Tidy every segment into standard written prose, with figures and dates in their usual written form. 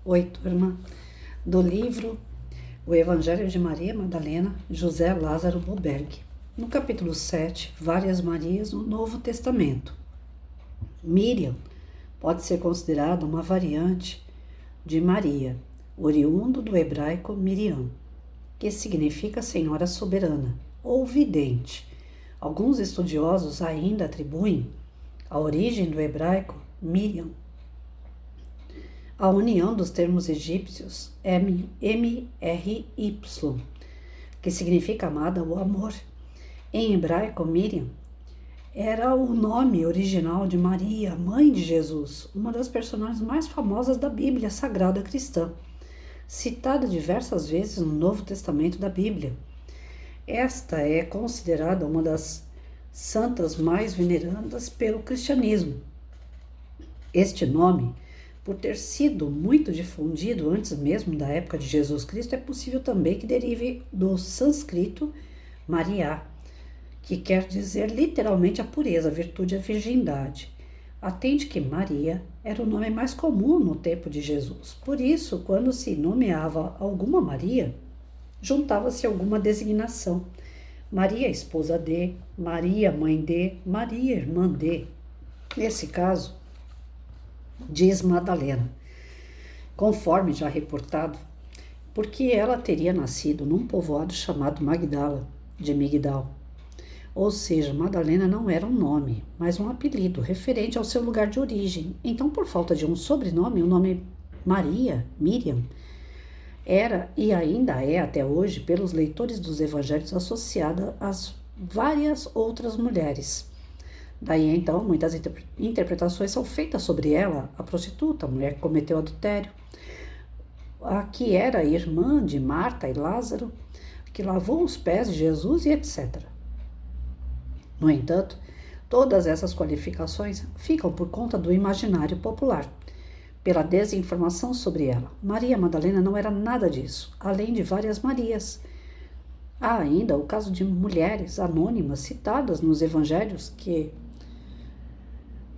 Oi, turma, do livro O Evangelho de Maria Madalena, José Lázaro Boberg. No capítulo 7, várias Marias no Novo Testamento. Miriam pode ser considerada uma variante de Maria, oriundo do hebraico Miriam, que significa Senhora Soberana ou Vidente. Alguns estudiosos ainda atribuem a origem do hebraico Miriam a união dos termos egípcios M-R-Y, que significa amada ou amor. Em hebraico, Miriam era o nome original de Maria, mãe de Jesus, uma das personagens mais famosas da Bíblia Sagrada Cristã, citada diversas vezes no Novo Testamento da Bíblia. Esta é considerada uma das santas mais veneradas pelo cristianismo. Este nome, por ter sido muito difundido antes mesmo da época de Jesus Cristo, é possível também que derive do sânscrito Maria, que quer dizer literalmente a pureza, a virtude e a virgindade. Atente que Maria era o nome mais comum no tempo de Jesus. Por isso, quando se nomeava alguma Maria, juntava-se alguma designação. Maria, esposa de, Maria, mãe de, Maria, irmã de. Nesse caso, diz Madalena, conforme já reportado, porque ela teria nascido num povoado chamado Magdala, de Migdal. Ou seja, Madalena não era um nome, mas um apelido referente ao seu lugar de origem. Então, por falta de um sobrenome, o nome Maria, Miriam, era e ainda é até hoje, pelos leitores dos evangelhos, associada às várias outras mulheres. Daí, então, muitas interpretações são feitas sobre ela, a prostituta, a mulher que cometeu adultério, a que era irmã de Marta e Lázaro, que lavou os pés de Jesus e etc. No entanto, todas essas qualificações ficam por conta do imaginário popular, pela desinformação sobre ela. Maria Madalena não era nada disso, além de várias Marias. Há ainda o caso de mulheres anônimas citadas nos evangelhos que,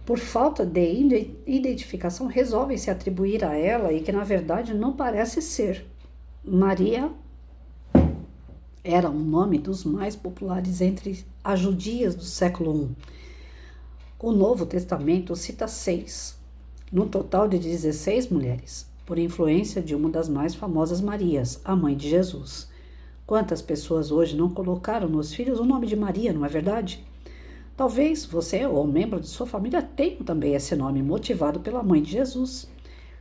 por falta de identificação, resolvem se atribuir a ela e que, na verdade, não parece ser. Maria era um nome dos mais populares entre as judias do século I. O Novo Testamento cita 6, no total de 16 mulheres, por influência de uma das mais famosas Marias, a mãe de Jesus. Quantas pessoas hoje não colocaram nos filhos o nome de Maria, não é verdade? Talvez você ou um membro de sua família tenha também esse nome, motivado pela mãe de Jesus.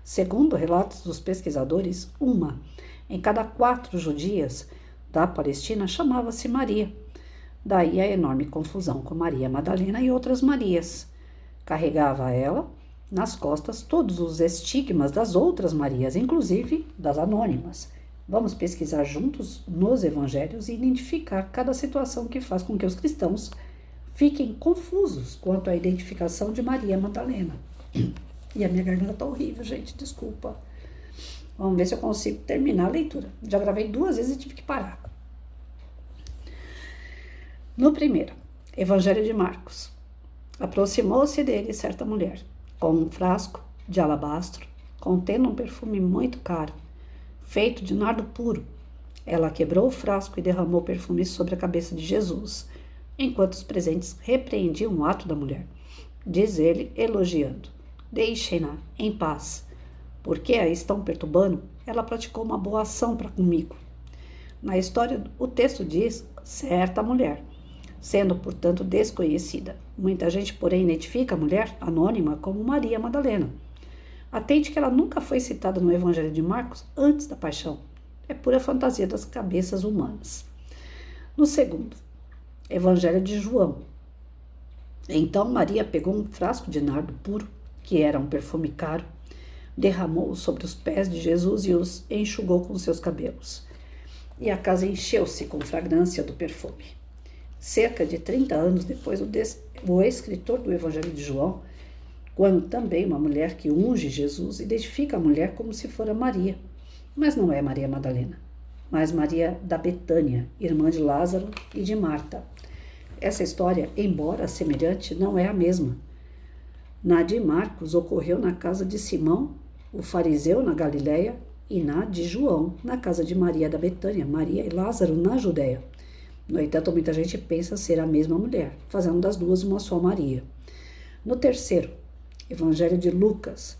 Segundo relatos dos pesquisadores, uma em cada 4 judias da Palestina chamava-se Maria. Daí a enorme confusão com Maria Madalena e outras Marias. Carregava ela nas costas todos os estigmas das outras Marias, inclusive das anônimas. Vamos pesquisar juntos nos evangelhos e identificar cada situação que faz com que os cristãos fiquem confusos quanto à identificação de Maria Madalena. E a minha garganta tá horrível, gente, desculpa. Vamos ver se eu consigo terminar a leitura. Já gravei 2 vezes e tive que parar. No primeiro, Evangelho de Marcos. Aproximou-se dele certa mulher, com um frasco de alabastro, contendo um perfume muito caro, feito de nardo puro. Ela quebrou o frasco e derramou o perfume sobre a cabeça de Jesus, enquanto os presentes repreendiam o ato da mulher. Diz ele, elogiando: deixem-na em paz, porque a estão perturbando. Ela praticou uma boa ação para comigo. Na história, o texto diz certa mulher, sendo, portanto, desconhecida. Muita gente, porém, identifica a mulher anônima como Maria Madalena. Atente que ela nunca foi citada no Evangelho de Marcos antes da paixão. É pura fantasia das cabeças humanas. No segundo, Evangelho de João. Então Maria pegou um frasco de nardo puro, que era um perfume caro, derramou-o sobre os pés de Jesus e os enxugou com seus cabelos. E a casa encheu-se com fragrância do perfume. Cerca de 30 anos depois, o escritor do Evangelho de João, quando também uma mulher que unge Jesus, identifica a mulher como se fora Maria, mas não é Maria Madalena, mas Maria da Betânia, irmã de Lázaro e de Marta. Essa história, embora semelhante, não é a mesma. Na de Marcos ocorreu na casa de Simão o fariseu na Galiléia e na de João, na casa de Maria da Betânia, Maria e Lázaro na Judéia. No entanto, muita gente pensa ser a mesma mulher, fazendo das duas uma só Maria. No terceiro, Evangelho de Lucas,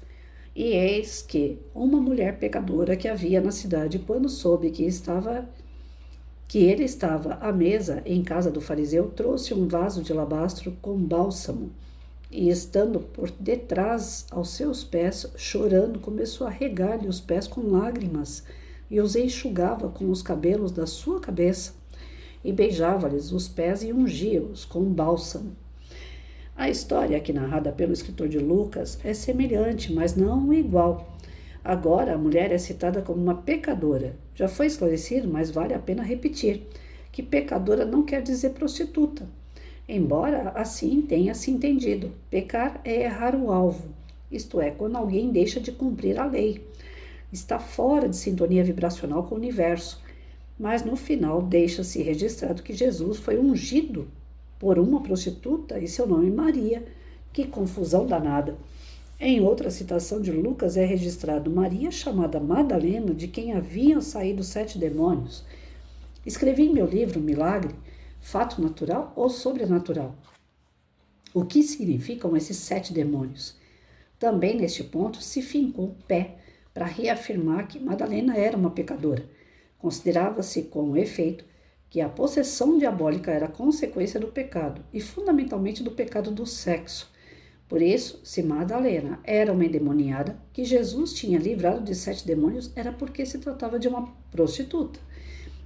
e eis que uma mulher pecadora que havia na cidade, quando soube que ele estava à mesa em casa do fariseu, trouxe um vaso de alabastro com bálsamo, e estando por detrás aos seus pés, chorando, começou a regar-lhe os pés com lágrimas, e os enxugava com os cabelos da sua cabeça, e beijava-lhes os pés e ungia-os com bálsamo. A história aqui narrada pelo escritor de Lucas é semelhante, mas não igual. Agora a mulher é citada como uma pecadora. Já foi esclarecido, mas vale a pena repetir, que pecadora não quer dizer prostituta. Embora assim tenha se entendido, pecar é errar o alvo, isto é, quando alguém deixa de cumprir a lei. Está fora de sintonia vibracional com o universo, mas no final deixa-se registrado que Jesus foi ungido por uma prostituta e seu nome Maria. Que confusão danada! Em outra citação de Lucas é registrado Maria, chamada Madalena, de quem haviam saído 7 demônios. Escrevi em meu livro Milagre, fato natural ou sobrenatural? O que significam esses 7 demônios? Também neste ponto se fincou o pé para reafirmar que Madalena era uma pecadora. Considerava-se com efeito que a possessão diabólica era consequência do pecado e fundamentalmente do pecado do sexo. Por isso, se Madalena era uma endemoniada que Jesus tinha livrado de 7 demônios, era porque se tratava de uma prostituta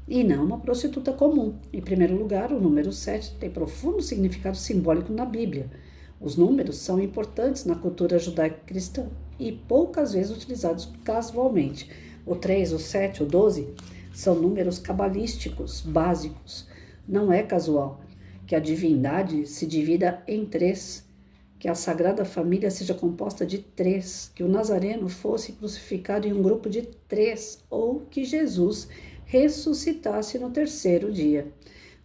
e não uma prostituta comum. Em primeiro lugar, o número 7 tem profundo significado simbólico na Bíblia. Os números são importantes na cultura judaico-cristã e poucas vezes utilizados casualmente. O 3, o 7, o 12 são números cabalísticos básicos. Não é casual que a divindade se divida em 3, que a Sagrada Família seja composta de 3, que o Nazareno fosse crucificado em um grupo de 3, ou que Jesus ressuscitasse no 3º dia.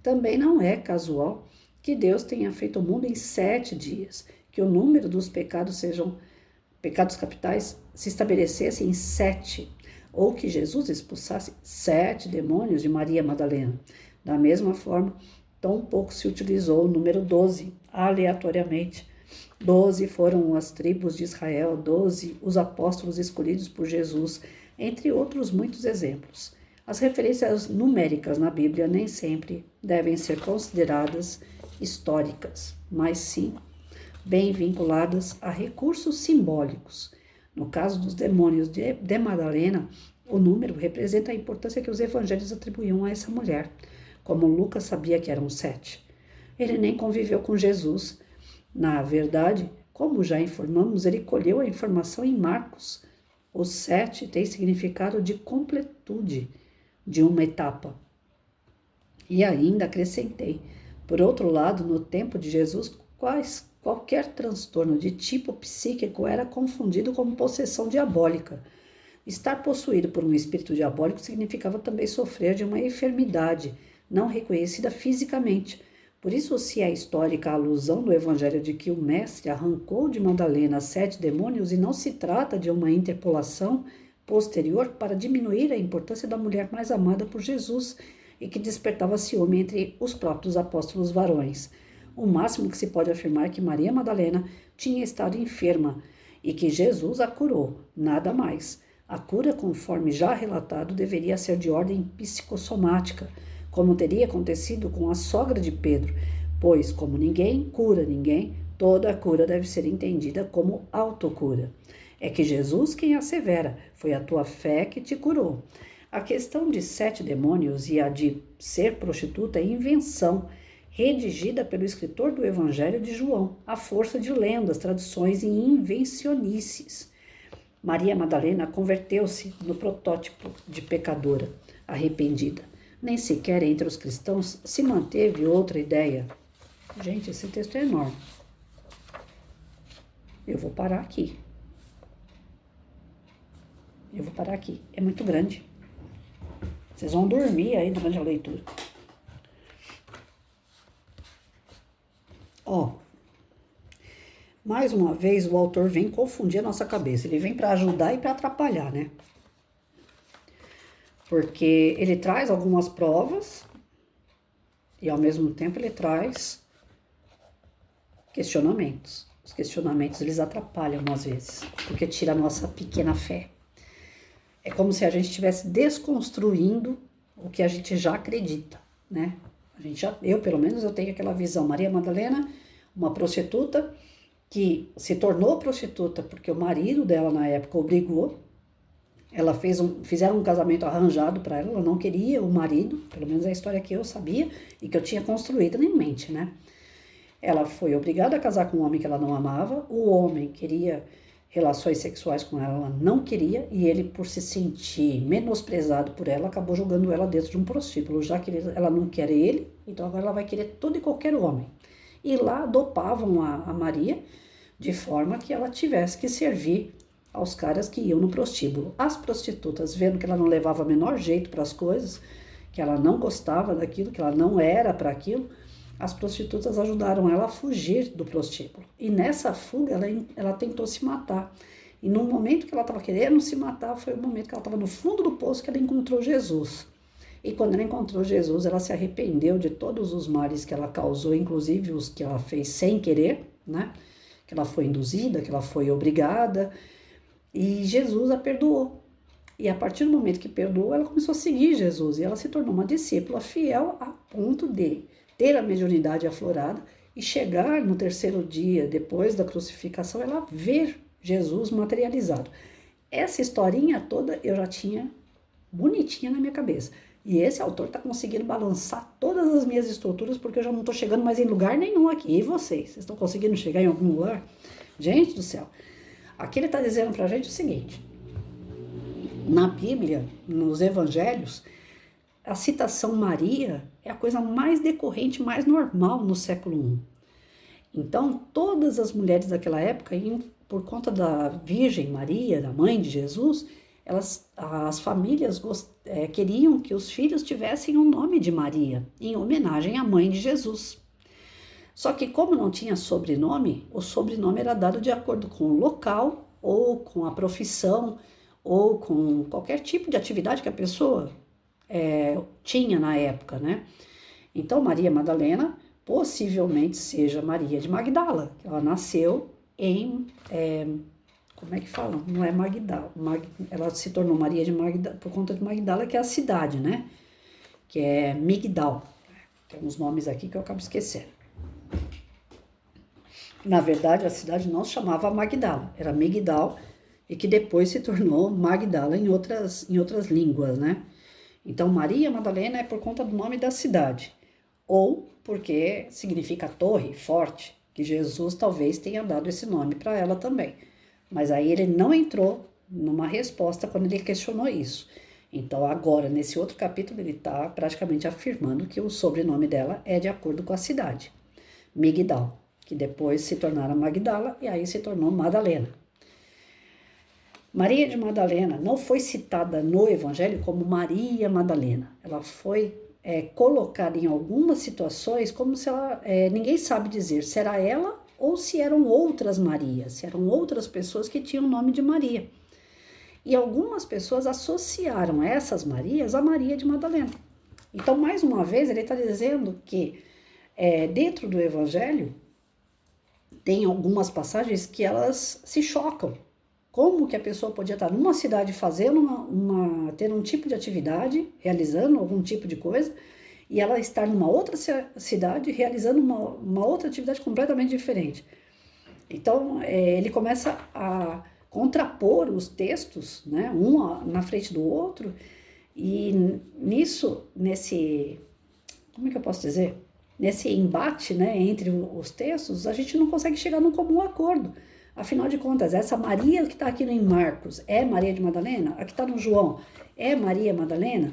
Também não é casual que Deus tenha feito o mundo em 7 dias, que o número dos pecados capitais se estabelecesse em 7, ou que Jesus expulsasse 7 demônios de Maria Madalena. Da mesma forma, tão pouco se utilizou o número 12, aleatoriamente. 12 foram as tribos de Israel, 12 os apóstolos escolhidos por Jesus, entre outros muitos exemplos. As referências numéricas na Bíblia nem sempre devem ser consideradas históricas, mas sim bem vinculadas a recursos simbólicos. No caso dos demônios de Madalena, o número representa a importância que os evangelhos atribuíam a essa mulher, como Lucas sabia que eram 7. Ele nem conviveu com Jesus. Na verdade, como já informamos, ele colheu a informação em Marcos. O 7 tem significado de completude de uma etapa. E ainda acrescentei, por outro lado, no tempo de Jesus, qualquer transtorno de tipo psíquico era confundido como possessão diabólica. Estar possuído por um espírito diabólico significava também sofrer de uma enfermidade não reconhecida fisicamente. Por isso, se é histórica a alusão do Evangelho de que o mestre arrancou de Madalena 7 demônios e não se trata de uma interpolação posterior para diminuir a importância da mulher mais amada por Jesus e que despertava ciúme entre os próprios apóstolos varões. O máximo que se pode afirmar é que Maria Madalena tinha estado enferma e que Jesus a curou, nada mais. A cura, conforme já relatado, deveria ser de ordem psicossomática, como teria acontecido com a sogra de Pedro, pois, como ninguém cura ninguém, toda a cura deve ser entendida como autocura. É que Jesus quem assevera, foi a tua fé que te curou. A questão de 7 demônios e a de ser prostituta é invenção, redigida pelo escritor do Evangelho de João, à força de lendas, tradições e invencionices. Maria Madalena converteu-se no protótipo de pecadora arrependida. Nem sequer entre os cristãos se manteve outra ideia. Gente, esse texto é enorme. Eu vou parar aqui. É muito grande. Vocês vão dormir aí durante a leitura. mais uma vez, o autor vem confundir a nossa cabeça. Ele vem para ajudar e para atrapalhar, né? Porque ele traz algumas provas e, ao mesmo tempo, ele traz questionamentos. Os questionamentos, eles atrapalham às vezes, porque tira a nossa pequena fé. É como se a gente estivesse desconstruindo o que a gente já acredita, né? Eu, pelo menos, eu tenho aquela visão. Maria Madalena, uma prostituta que se tornou prostituta porque o marido dela, na época, obrigou. Fizeram um casamento arranjado para ela, ela não queria o marido, pelo menos é a história que eu sabia e que eu tinha construído em mente, né? Ela foi obrigada a casar com um homem que ela não amava, o homem queria relações sexuais com ela, ela não queria, e ele, por se sentir menosprezado por ela, acabou jogando ela dentro de um prostíbulo, já que ela não quer ele, então agora ela vai querer todo e qualquer homem. E lá dopavam a Maria, de forma que ela tivesse que servir aos caras que iam no prostíbulo. As prostitutas, vendo que ela não levava o menor jeito para as coisas, que ela não gostava daquilo, que ela não era para aquilo, as prostitutas ajudaram ela a fugir do prostíbulo. E nessa fuga, ela tentou se matar. E no momento que ela estava querendo se matar, foi o momento que ela estava no fundo do poço que ela encontrou Jesus. E quando ela encontrou Jesus, ela se arrependeu de todos os males que ela causou, inclusive os que ela fez sem querer, né? Que ela foi induzida, que ela foi obrigada. E Jesus a perdoou. E a partir do momento que perdoou, ela começou a seguir Jesus. E ela se tornou uma discípula fiel a ponto de ter a mediunidade aflorada e chegar no terceiro dia, depois da crucificação, ela ver Jesus materializado. Essa historinha toda eu já tinha bonitinha na minha cabeça. E esse autor está conseguindo balançar todas as minhas estruturas, porque eu já não estou chegando mais em lugar nenhum aqui. E vocês? Vocês estão conseguindo chegar em algum lugar? Gente do céu. Aqui ele está dizendo para a gente o seguinte. Na Bíblia, nos Evangelhos, a citação Maria é a coisa mais decorrente, mais normal no século I. Então, todas as mulheres daquela época, por conta da Virgem Maria, da mãe de Jesus, as famílias queriam que os filhos tivessem o nome de Maria, em homenagem à mãe de Jesus. Só que como não tinha sobrenome, o sobrenome era dado de acordo com o local, ou com a profissão, ou com qualquer tipo de atividade que a pessoa tinha na época, né? Então, Maria Madalena possivelmente seja Maria de Magdala, que ela nasceu em, como é que fala? Não é Magdala, ela se tornou Maria de Magdala por conta de Magdala, que é a cidade, né? Que é Migdal. Tem uns nomes aqui que eu acabo esquecendo. Na verdade, a cidade não se chamava Magdala, era Migdal, e que depois se tornou Magdala em outras línguas, né? Então, Maria Madalena é por conta do nome da cidade, ou porque significa torre, forte, que Jesus talvez tenha dado esse nome para ela também. Mas aí ele não entrou numa resposta quando ele questionou isso. Então, agora, nesse outro capítulo, ele está praticamente afirmando que o sobrenome dela é de acordo com a cidade, Migdal, que depois se tornaram Magdala e aí se tornou Madalena. Maria de Madalena não foi citada no Evangelho como Maria Madalena. Ela foi colocada em algumas situações como se ela... ninguém sabe dizer se era ela ou se eram outras Marias, se eram outras pessoas que tinham o nome de Maria. E algumas pessoas associaram essas Marias a Maria de Madalena. Então, mais uma vez, ele está dizendo que dentro do Evangelho tem algumas passagens que elas se chocam. Como que a pessoa podia estar numa cidade fazendo tendo um tipo de atividade, realizando algum tipo de coisa, e ela estar numa outra cidade realizando uma outra atividade completamente diferente. Então, ele começa a contrapor os textos, né, um na frente do outro, e como é que eu posso dizer? Nesse embate, né, entre os textos, a gente não consegue chegar num comum acordo. Afinal de contas, essa Maria que está aqui em Marcos é Maria de Madalena? A que está no João é Maria Madalena?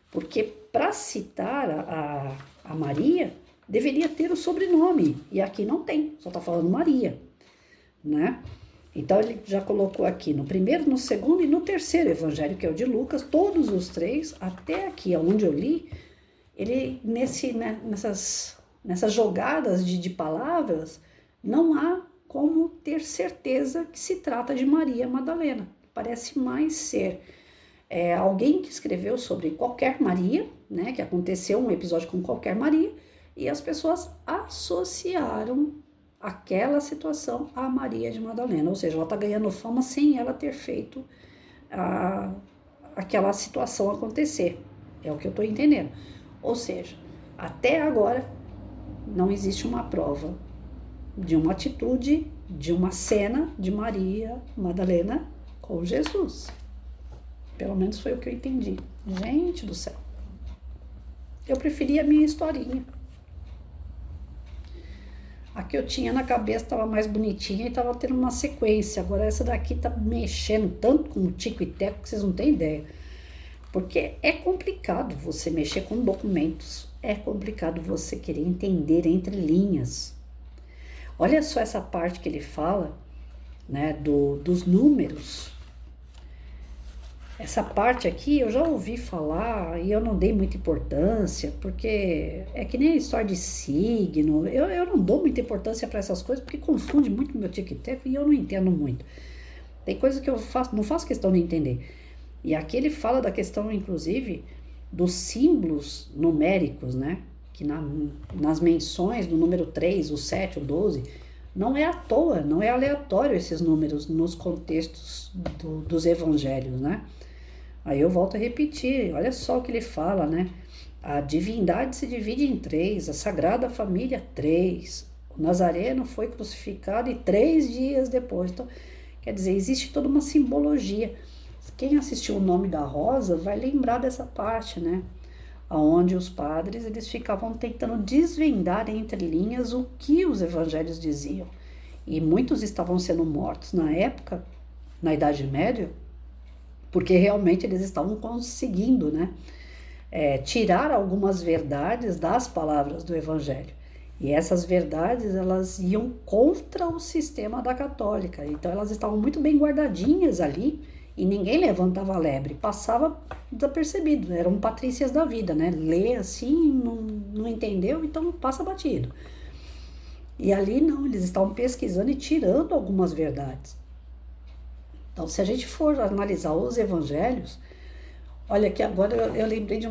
Porque para citar a Maria, deveria ter o sobrenome. E aqui não tem, só está falando Maria, né? Então ele já colocou aqui no primeiro, no segundo e no terceiro evangelho, que é o de Lucas, todos os três, até aqui onde eu li, ele nessas jogadas de palavras, não há como ter certeza que se trata de Maria Madalena. Parece mais ser alguém que escreveu sobre qualquer Maria, né, que aconteceu um episódio com qualquer Maria, e as pessoas associaram aquela situação a Maria de Madalena, ou seja, ela está ganhando fama sem ela ter feito aquela situação acontecer, é o que eu estou entendendo. Ou seja, até agora não existe uma prova de uma atitude, de uma cena de Maria Madalena com Jesus. Pelo menos foi o que eu entendi. Gente do céu. Eu preferia a minha historinha. A que eu tinha na cabeça estava mais bonitinha e estava tendo uma sequência. Agora essa daqui tá mexendo tanto com o tico e teco que vocês não têm ideia. Porque é complicado você mexer com documentos. É complicado você querer entender entre linhas. Olha só essa parte que ele fala, né, dos números. Essa parte aqui eu já ouvi falar e eu não dei muita importância, porque é que nem a história de signo. Eu não dou muita importância para essas coisas, porque confunde muito o meu tic-tac e eu não entendo muito. Tem coisas que eu não faço questão de entender. E aqui ele fala da questão, inclusive, dos símbolos numéricos, né? Que nas menções do número 3, o 7, o 12, não é à toa, não é aleatório esses números nos contextos dos evangelhos, né? Aí eu volto a repetir, olha só o que ele fala, né? A divindade se divide em 3, a Sagrada Família 3, o Nazareno foi crucificado e 3 dias depois. Então, quer dizer, existe toda uma simbologia. Quem assistiu O Nome da Rosa vai lembrar dessa parte, né? Onde os padres eles ficavam tentando desvendar entre linhas o que os evangelhos diziam. E muitos estavam sendo mortos na época, na Idade Média, porque realmente eles estavam conseguindo, né, tirar algumas verdades das palavras do evangelho. E essas verdades, elas iam contra o sistema da católica. Então elas estavam muito bem guardadinhas ali, e ninguém levantava a lebre, passava desapercebido, eram patrícias da vida, né? Lê assim, não entendeu, então passa batido. E ali não, eles estavam pesquisando e tirando algumas verdades. Então, se a gente for analisar os evangelhos, olha que agora eu lembrei de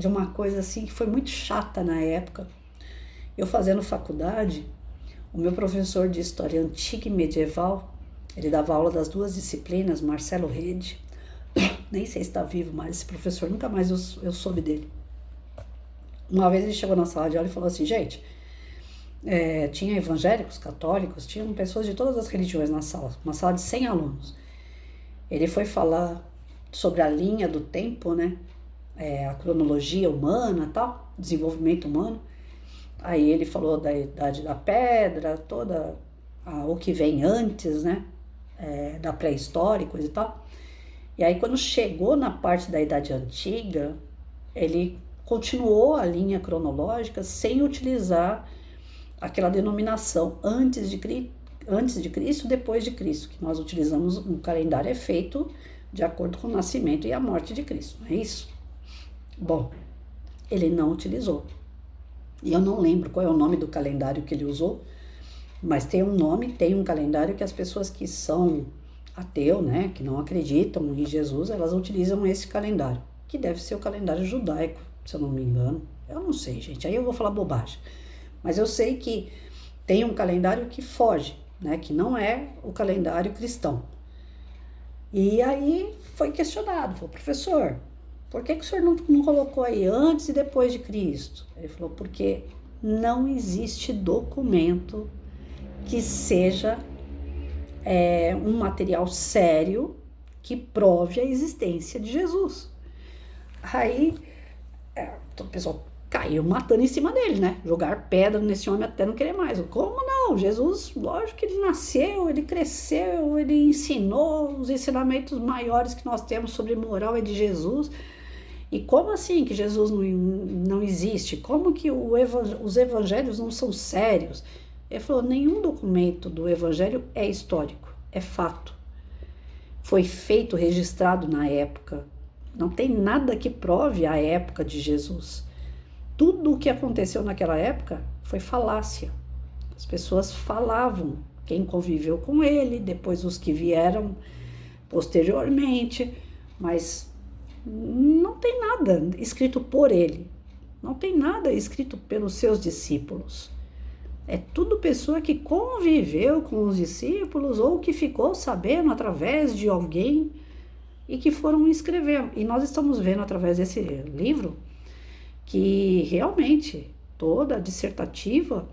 uma coisa assim que foi muito chata na época. Eu fazendo faculdade, o meu professor de História Antiga e Medieval, ele dava aula das 2 disciplinas, Marcelo Rede. Nem sei se está vivo, mas esse professor, nunca mais eu soube dele. Uma vez ele chegou na sala de aula e falou assim, gente, tinha evangélicos, católicos, tinham pessoas de todas as religiões na sala, uma sala de 100 alunos. Ele foi falar sobre a linha do tempo, né? A cronologia humana, tal, desenvolvimento humano. Aí ele falou da Idade da Pedra, toda o que vem antes, né? Da pré-história e tal. E aí quando chegou na parte da Idade Antiga, ele continuou a linha cronológica sem utilizar aquela denominação antes de Cristo, depois de Cristo, que nós utilizamos um calendário feito de acordo com o nascimento e a morte de Cristo, não é isso? Bom, ele não utilizou. E eu não lembro qual é o nome do calendário que ele usou, mas tem um nome, tem um calendário que as pessoas que são ateu, né, que não acreditam em Jesus, elas utilizam esse calendário, que deve ser o calendário judaico, se eu não me engano. Eu não sei, gente, aí eu vou falar bobagem. Mas eu sei que tem um calendário que foge, né, que não é o calendário cristão. E aí foi questionado, falou, professor, por que o senhor não colocou aí antes e depois de Cristo? Ele falou, porque não existe documento que seja um material sério que prove a existência de Jesus. Aí o pessoal caiu matando em cima dele, né? Jogar pedra nesse homem até não querer mais. Como não? Jesus, lógico que ele nasceu, ele cresceu, ele ensinou os ensinamentos maiores que nós temos sobre moral é de Jesus. E como assim que Jesus não existe? Como que os evangelhos não são sérios? Ele falou, nenhum documento do evangelho é histórico, é fato. Foi feito, registrado na época. Não tem nada que prove a época de Jesus. Tudo o que aconteceu naquela época foi falácia. As pessoas falavam quem conviveu com ele, depois os que vieram posteriormente, mas não tem nada escrito por ele, não tem nada escrito pelos seus discípulos. É tudo pessoa que conviveu com os discípulos ou que ficou sabendo através de alguém e que foram escrever. E nós estamos vendo através desse livro que realmente toda a dissertativa,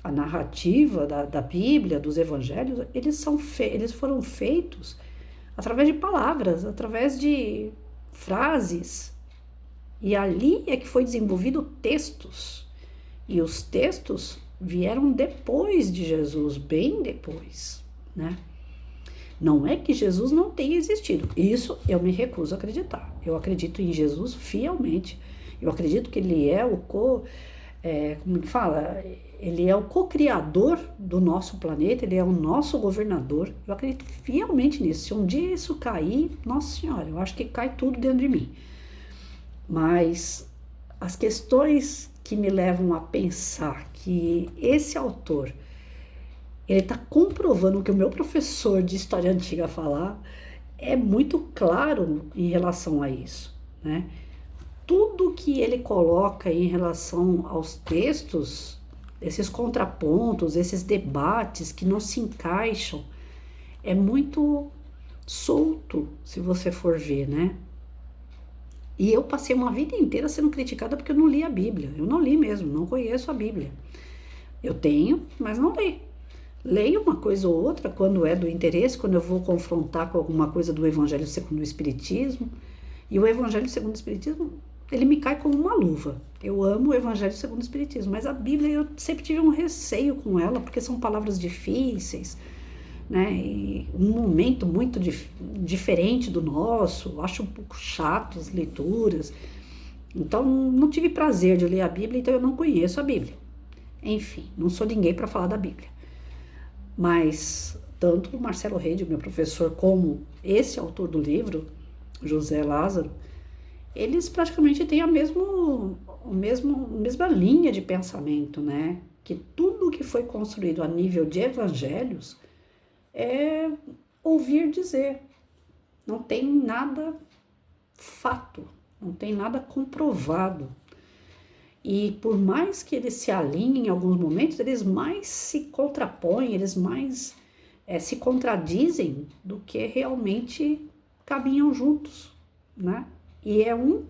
a narrativa da Bíblia, dos evangelhos, eles foram feitos através de palavras, através de frases. E ali é que foi desenvolvido textos. E os textos vieram depois de Jesus, bem depois, né? Não é que Jesus não tenha existido. Isso eu me recuso a acreditar. Eu acredito em Jesus fielmente. Eu acredito que ele é como que fala? Ele é o co-criador do nosso planeta, ele é o nosso governador. Eu acredito fielmente nisso. Se um dia isso cair, nossa senhora, eu acho que cai tudo dentro de mim. Mas as questões que me levam a pensar que esse autor, ele está comprovando o que o meu professor de história antiga falar, é muito claro em relação a isso, né? Tudo que ele coloca em relação aos textos, esses contrapontos, esses debates que não se encaixam, é muito solto, se você for ver, né? E eu passei uma vida inteira sendo criticada porque eu não li a Bíblia. Eu não li mesmo, não conheço a Bíblia. Eu tenho, mas não li. Leio uma coisa ou outra quando é do interesse, quando eu vou confrontar com alguma coisa do Evangelho segundo o Espiritismo. E o Evangelho segundo o Espiritismo, ele me cai como uma luva. Eu amo o Evangelho segundo o Espiritismo, mas a Bíblia eu sempre tive um receio com ela, porque são palavras difíceis, né? E um momento muito diferente do nosso, acho um pouco chato as leituras. Então, não tive prazer de ler a Bíblia, então eu não conheço a Bíblia. Enfim, não sou ninguém para falar da Bíblia. Mas tanto o Marcelo Reid, meu professor, como esse autor do livro, José Lázaro, eles praticamente têm a mesma linha de pensamento, né? Que tudo que foi construído a nível de evangelhos é ouvir dizer. Não tem nada fato, não tem nada comprovado. E por mais que eles se alinhem em alguns momentos, eles mais se contrapõem, eles mais se contradizem do que realmente caminham juntos, né? E é um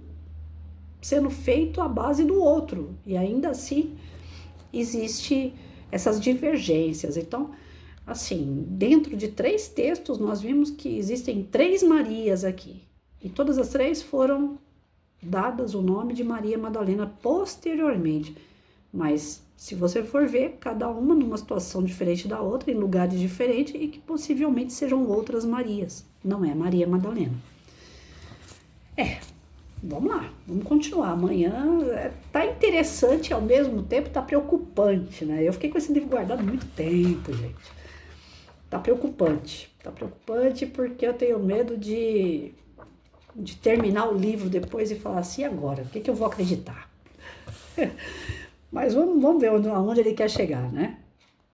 sendo feito à base do outro, e ainda assim existe essas divergências. Então, assim, dentro de 3 textos nós vimos que existem 3 Marias aqui, e todas as 3 foram dadas o nome de Maria Madalena posteriormente, mas se você for ver, cada uma numa situação diferente da outra, em lugares diferentes, e que possivelmente sejam outras Marias, não é Maria Madalena. Vamos lá, vamos continuar. Amanhã tá interessante e ao mesmo tempo tá preocupante, né? Eu fiquei com esse livro guardado há muito tempo, gente. Tá preocupante porque eu tenho medo de terminar o livro depois e falar assim, agora, o que eu vou acreditar? Mas vamos ver aonde ele quer chegar, né?